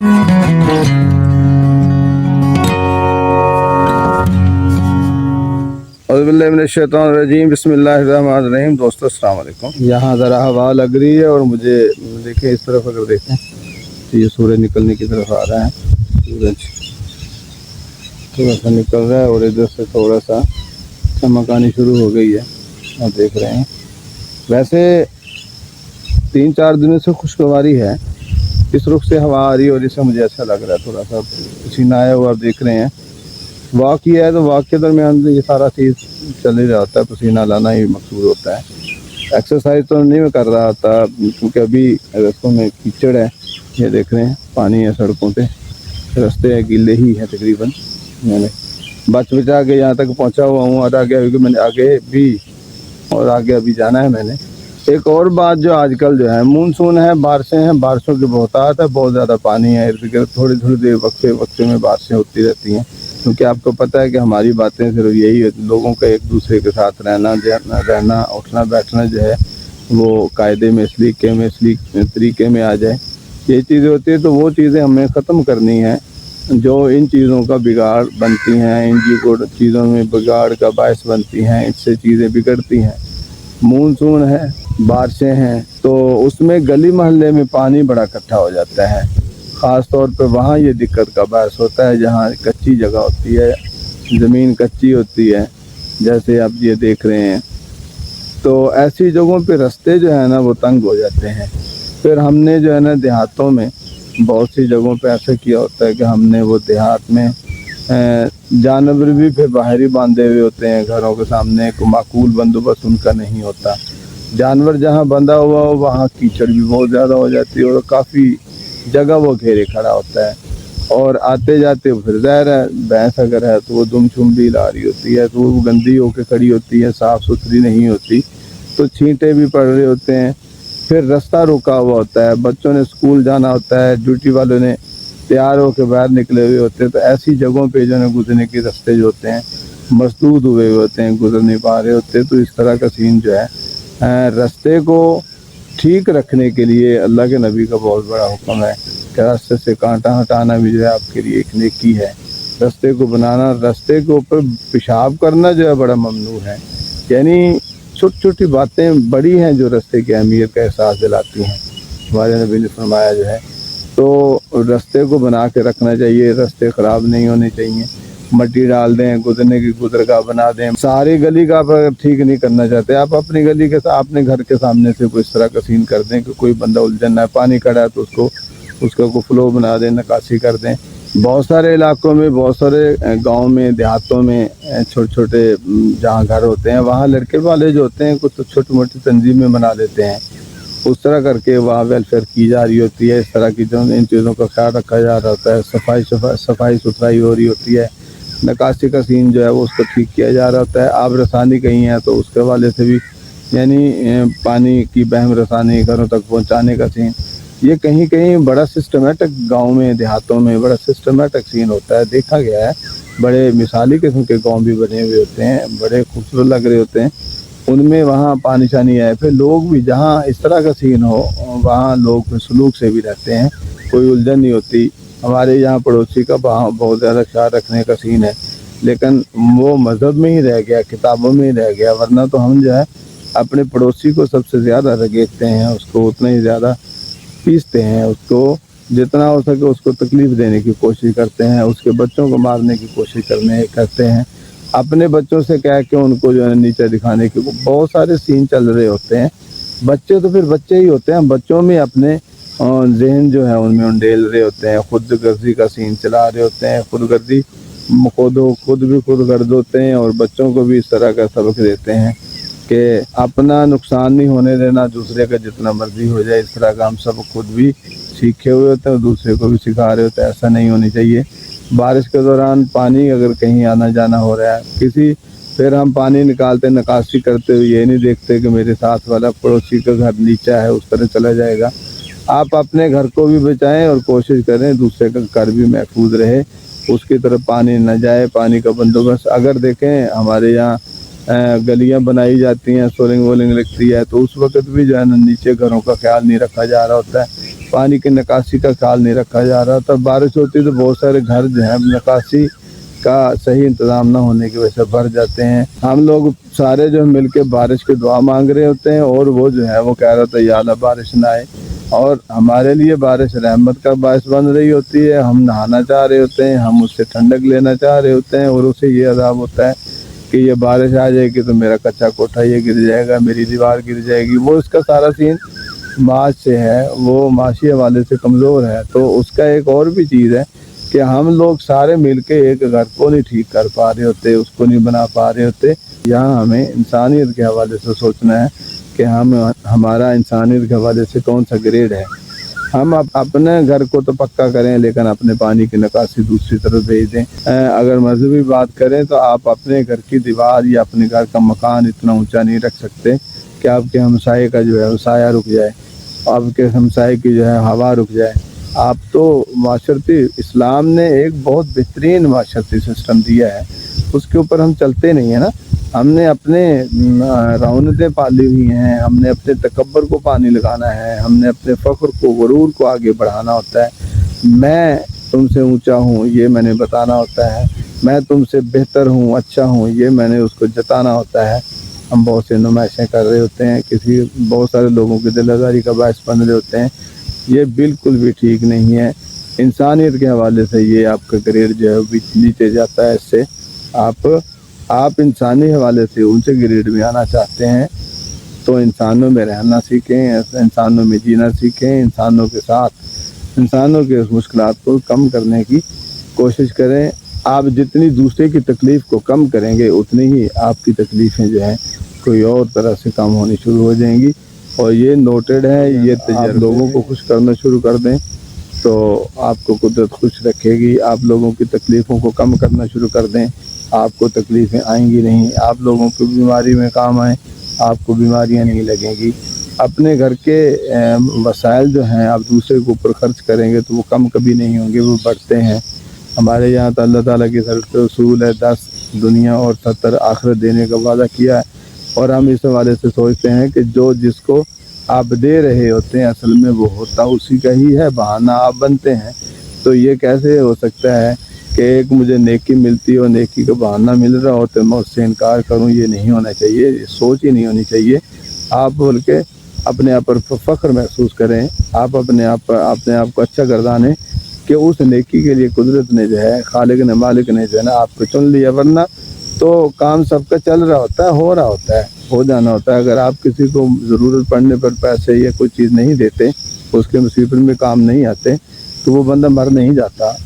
बिस्मिल्लाहिर्रहमानिर्रहीम। बिस्मिल्लाहिर्रहमानिर्रहीम। दोस्तों अस्सलाम वालेकुम। यहाँ ज़रा हवा लग रही है और मुझे देखें इस तरफ अगर देखें तो ये सूरज निकलने की तरफ आ रहा है। सूरज थोड़ा सा निकल रहा है और इधर से थोड़ा सा चमक आनी शुरू हो गई है, आप देख रहे हैं। वैसे 3-4 दिनों से खुशगवारी है, इस रुख से हवा आ रही है और इससे मुझे अच्छा लग रहा है। थोड़ा सा पसीना आया हुआ आप देख रहे हैं। वॉक किया है तो वॉक के दरमियान ये सारा चीज़ चल ही रहा होता है, पसीना लाना ही मकसूद होता है। एक्सरसाइज तो नहीं मैं कर रहा था क्योंकि अभी रस्तों में कीचड़ है, ये देख रहे हैं, पानी है सड़कों पे, रास्ते गीले ही हैं तकरीबन। मैंने बच बचा के यहाँ तक पहुँचा हुआ हूँ और आगे अभी मैंने आगे अभी जाना है मैंने। एक और बात जो आजकल जो है मानसून है, बारिशें हैं, बारिशों की बहुतायत है, बहुत ज़्यादा पानी है इर्द गिर्द, थोड़ी थोड़ी देर वक्फे में बारिशें होती रहती हैं। क्योंकि आपको पता है कि हमारी बातें सिर्फ यही है, लोगों का एक दूसरे के साथ रहना उठना बैठना जो है वो कायदे में इस्लीक तरीके में आ जाए, ये चीज़ें होती है। तो वो चीज़ें हमें ख़त्म करनी है जो इन चीज़ों का बिगाड़ बनती हैं, इन चीज़ों में बिगाड़ का बायस बनती हैं, इससे चीज़ें बिगड़ती हैं। मानसून है, बारिशें हैं, तो उसमें गली मोहल्ले में पानी बड़ा इकट्ठा हो जाता है। ख़ास तौर पे वहाँ ये दिक्कत का बायस होता है जहाँ कच्ची जगह होती है, ज़मीन कच्ची होती है, जैसे आप ये देख रहे हैं। तो ऐसी जगहों पे रास्ते जो है ना वो तंग हो जाते हैं। फिर हमने जो है ना देहातों में बहुत सी जगहों पे ऐसा किया होता है कि हमने वो देहात में जानवर भी फिर बाहर ही बांधे हुए होते हैं घरों के सामने, को माकूल बंदोबस्त उनका नहीं होता। जानवर जहाँ बंधा हुआ हो वहाँ कीचड़ भी बहुत ज़्यादा हो जाती है और काफ़ी जगह वो घेरे खड़ा होता है। और आते जाते फिर ज़ाहिर है भैंस अगर है तो वो दुम भी ला रही होती है, तो वो गंदी होकर खड़ी होती है, साफ़ सुथरी नहीं होती, तो छींटे भी पड़ रहे होते हैं। फिर रास्ता रुका हुआ होता है, बच्चों ने स्कूल जाना होता है, ड्यूटी वालों ने तैयार होकर बाहर निकले हुए होते हैं, तो ऐसी जगहों पे जो है गुजरने के रास्ते जो होते हैं मसदूद हुए होते हैं, गुजर नहीं पा रहे होते। तो इस तरह का सीन जो है रास्ते को ठीक रखने के लिए अल्लाह के नबी का बहुत बड़ा हुक्म है कि रास्ते से कांटा हटाना भी जो है आपके लिए एक नेकी है। रास्ते को बनाना, रास्ते के ऊपर पेशाब करना जो है बड़ा ममनू है। यानी छोटी छोटी बातें बड़ी हैं जो रास्ते की अहमियत का एहसास दिलाती हैं। हमारे नबी ने फरमाया जो है तो रास्ते को बना के रखना चाहिए, रास्ते ख़राब नहीं होने चाहिए। मट्टी डाल दें, गुजरने की गुजरगाह बना दें। सारी गली का आप अगर ठीक नहीं करना चाहते, आप अपनी गली के अपने घर के सामने से कोई इस तरह का सीन कर दें कि कोई बंदा उलझन है, पानी खड़ा है तो उसका को फ्लो बना दें, नकाशी कर दें। बहुत सारे इलाकों में, बहुत सारे गाँव में, देहातों में छोटे छोटे जहाँ घर होते हैं वहाँ लड़के वाले जो होते हैं कुछ तो छोटी मोटी तंजीमें बना देते हैं, उस तरह करके वहाँ वेलफेयर की जा रही होती है। इस तरह की जो इन चीज़ों का ख्याल रखा जा रहा होता है, सफाई सुथराई हो रही होती है, नकाशी का सीन जो है वो उसको ठीक किया जा रहा होता है। आब रसानी कहीं है तो उसके वाले से भी यानी पानी की बहम रसानी घरों तक पहुँचाने का सीन, ये कहीं कहीं बड़ा सिस्टमेटिक गाँव में, देहातों में बड़ा सिस्टमेटिक सीन होता है, देखा गया है। बड़े मिसाली किस्म के गाँव भी बने हुए होते हैं, बड़े खूबसूरत लग रहे होते हैं, उनमें वहाँ पानी शानी है। फिर लोग भी जहाँ इस तरह का सीन हो वहाँ लोग सलूक से भी रहते हैं, कोई उलझन नहीं होती। हमारे यहाँ पड़ोसी का वहाँ बहुत ज़्यादा ख्याल रखने का सीन है, लेकिन वो मज़हब में ही रह गया, किताबों में ही रह गया। वरना तो हम जो है अपने पड़ोसी को सबसे ज़्यादा रगेटते हैं, उसको उतना ही ज़्यादा पीसते हैं, उसको जितना हो सके उसको तकलीफ़ देने की कोशिश करते हैं, उसके बच्चों को मारने की कोशिश करते हैं, अपने बच्चों से कह के उनको जो है नीचे दिखाने के बहुत सारे सीन चल रहे होते हैं। बच्चे तो फिर बच्चे ही होते हैं, बच्चों में अपने जहन जो है उनमें उंडेल रहे होते हैं, खुद गर्जी का सीन चला रहे होते हैं, खुद भी खुद गर्द होते हैं और बच्चों को भी इस तरह का सबक देते हैं कि अपना नुकसान नहीं होने देना, दूसरे का जितना मर्जी हो जाए। इस तरह का हम सब खुद भी सीखे हुए होते हैं और दूसरे को भी सिखा रहे होते हैं, ऐसा नहीं होनी चाहिए। बारिश के दौरान पानी अगर कहीं आना जाना हो रहा है फिर हम पानी निकालते नकाशी करते हुए ये नहीं देखते कि मेरे साथ वाला पड़ोसी का घर नीचा है उस तरह चला जाएगा। आप अपने घर को भी बचाएं और कोशिश करें दूसरे का घर भी महफूज रहे, उसकी तरफ पानी न जाए। पानी का बंदोबस्त अगर देखें हमारे यहाँ गलियां बनाई जाती हैं, सोलिंग वोलिंग लगती है, तो उस वक्त भी जो है ना नीचे घरों का ख्याल नहीं रखा जा रहा होता है, पानी की निकासी का ख्याल नहीं रखा जा रहा। तब बारिश होती है तो बहुत सारे घर जो है निकासी का सही इंतज़ाम ना होने की वजह से भर जाते हैं। हम लोग सारे जो मिल के बारिश की दुआ मांग रहे होते हैं, और वो जो है वो कह रहा था या अल्लाह बारिश ना आए, और हमारे लिए बारिश रहमत का बायस बन रही होती है। हम नहाना चाह रहे होते हैं, हम उससे ठंडक लेना चाह रहे होते हैं, और उसे ये अज़ाब होता है कि ये बारिश आ जाएगी तो मेरा कच्चा कोठा ये गिर जाएगा, मेरी दीवार गिर जाएगी। वो इसका सारा सीन माश से है, वो माशी हवाले से कमज़ोर है। तो उसका एक और भी चीज़ है कि हम लोग सारे मिलके एक घर को नहीं ठीक कर पा रहे होते, उसको नहीं बना पा रहे होते। यहाँ हमें इंसानियत के हवाले से सोचना है कि हमारा इंसानियत के हवाले से कौन सा ग्रेड है। हम अपने घर को तो पक्का करें, लेकिन अपने पानी की निकासी दूसरी तरफ भेज दें। अगर मजहबी बात करें तो आप अपने घर की दीवार या अपने घर का मकान इतना ऊंचा नहीं रख सकते कि आपके हमसाये का जो है साया रुक जाए, आपके हमसाये की जो है हवा रुक जाए। आप तो माशरती इस्लाम ने एक बहुत बेहतरीन माशरती सिस्टम दिया है, उसके ऊपर हम चलते नहीं है ना। हमने अपने रौनतें पाली हुई हैं, हमने अपने तकब्बर को पानी लगाना है, हमने अपने फ़ख्र को गुरूर को आगे बढ़ाना होता है। मैं तुमसे ऊंचा हूँ ये मैंने बताना होता है, मैं तुमसे बेहतर हूँ, अच्छा हूँ, ये मैंने उसको जताना होता है। हम बहुत से नुमाइशें कर रहे होते हैं, बहुत सारे लोगों की दिल आज़ारी का बायस बन रहे होते हैं, ये बिल्कुल भी ठीक नहीं है। इंसानियत के हवाले से ये आपका ग्रेड जो है भी नीचे जाता है। इससे आप इंसानी हवाले से ऊंचे ग्रेड में आना चाहते हैं तो इंसानों में रहना सीखें, इंसानों में जीना सीखें, इंसानों के साथ इंसानों के मुश्किलात को कम करने की कोशिश करें। आप जितनी दूसरे की तकलीफ़ को कम करेंगे उतनी ही आपकी तकलीफ़ें जो हैं कोई और तरह से कम होनी शुरू हो जाएंगी। और ये नोटेड है, ये आप लोगों को खुश करना शुरू कर दें तो आपको कुदरत खुश रखेगी। आप लोगों की तकलीफ़ों को कम करना शुरू कर दें, आपको तकलीफ़ें आएंगी नहीं। आप लोगों की बीमारी में काम आए, आपको बीमारियां नहीं लगेंगी। अपने घर के वसाइल जो हैं आप दूसरे के ऊपर खर्च करेंगे तो वो कम कभी नहीं होंगे, वो बढ़ते हैं। हमारे यहाँ तो अल्लाह ताला की तरफ से उसूल है 10 दुनिया और 70 आखिरत देने का वादा किया है, और हम इस हवाले से सोचते हैं कि जो जिसको आप दे रहे होते हैं असल में वो होता उसी का ही है, बहाना आप बनते हैं। तो ये कैसे हो सकता है कि एक मुझे नेकी मिलती हो, नेकी का बहाना मिल रहा हो तो मैं उससे इनकार करूं? ये नहीं होना चाहिए, ये सोच ही नहीं होनी चाहिए। आप बोल के अपने आप पर फ़ख्र महसूस करें, आप अपने आप को अच्छा गर्दानें कि उस नेकी के लिए कुदरत ने जो है, खालिक ने, मालिक ने जो है ना आपको चुन लिया। वरना तो काम सबका चल रहा होता है, हो रहा होता है, हो जाना होता है। अगर आप किसी को ज़रूरत पड़ने पर पैसे या कोई चीज़ नहीं देते, उसके मुसीबत में काम नहीं आते, तो वो बंदा मर नहीं जाता।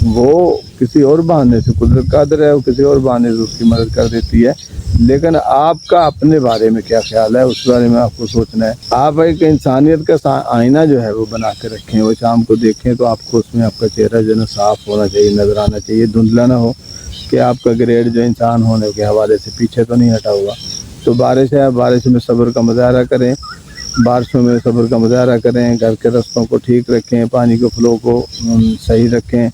वो किसी और बहाने से, कुदरत कादिर है, वो किसी और बहाने से उसकी मदद कर देती है। लेकिन आपका अपने बारे में क्या ख्याल है, उस बारे में आपको सोचना है। आप एक इंसानियत का आईना जो है वो बना के रखें, वो शाम को देखें तो आपको उसमें आपका चेहरा जो है साफ़ होना चाहिए, नज़र आना चाहिए, धुंधला ना हो कि आपका ग्रेड जो इंसान होने के हवाले से पीछे तो नहीं हटा हुआ। तो बारिश है, बारिश में सब्र का मुजाहरा करें, बारिशों में सब्र का मुजाहरा करें, घर के रास्तों को ठीक रखें, पानी के फ्लो को सही रखें,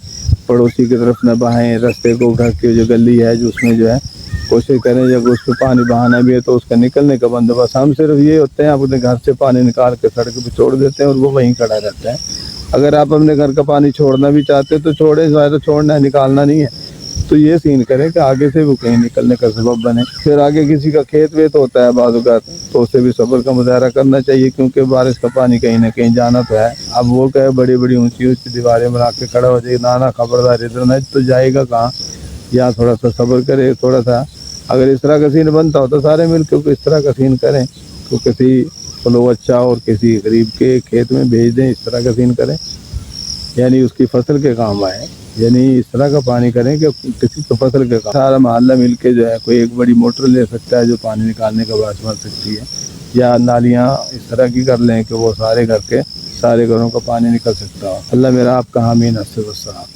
पड़ोसी की तरफ न बहाएं, रास्ते को, घर की जो गली है जो उसमें जो है कोशिश करें जब उस पर पानी बहाना भी है तो उसका निकलने का बंदोबस्त। हम सिर्फ ये होते हैं अपने घर से पानी निकाल के सड़क पर छोड़ देते हैं और वो वहीं खड़ा रहता है। अगर आप अपने घर का पानी छोड़ना भी चाहते तो छोड़े, ज़्यादा छोड़ना है, निकालना नहीं है। तो ये सीन करें कि आगे से वो कहीं निकलने का सबब बने। फिर आगे किसी का खेत वेत होता है बाज़-औक़ात, तो उससे भी सब्र का मुज़ाहरा करना चाहिए, क्योंकि बारिश का पानी कहीं ना कहीं जाना तो है। अब वो कहे बड़ी बड़ी ऊंची ऊंची दीवारें बना के खड़ा हो जाए, ना खबरदार इधर ना, तो जाएगा कहाँ? या थोड़ा सा सब्र करे, थोड़ा सा अगर इस तरह का सीन बनता हो तो सारे मिल के इस तरह का सीन करें, तो किसी को अच्छा और किसी गरीब के खेत में भेज दें, इस तरह का सीन करें, यानी उसकी फसल के काम आए। यानी इस तरह का पानी करें कि किसी को फसल के काम। सारा मोहल्ला मिल के जो है कोई एक बड़ी मोटर ले सकता है जो पानी निकालने का बायस बन सकती है, या नालियाँ इस तरह की कर लें कि वो सारे घर के सारे घरों का पानी निकल सकता हो। अल्लाह मेरा आपका हामी नस्र वस्सलाम।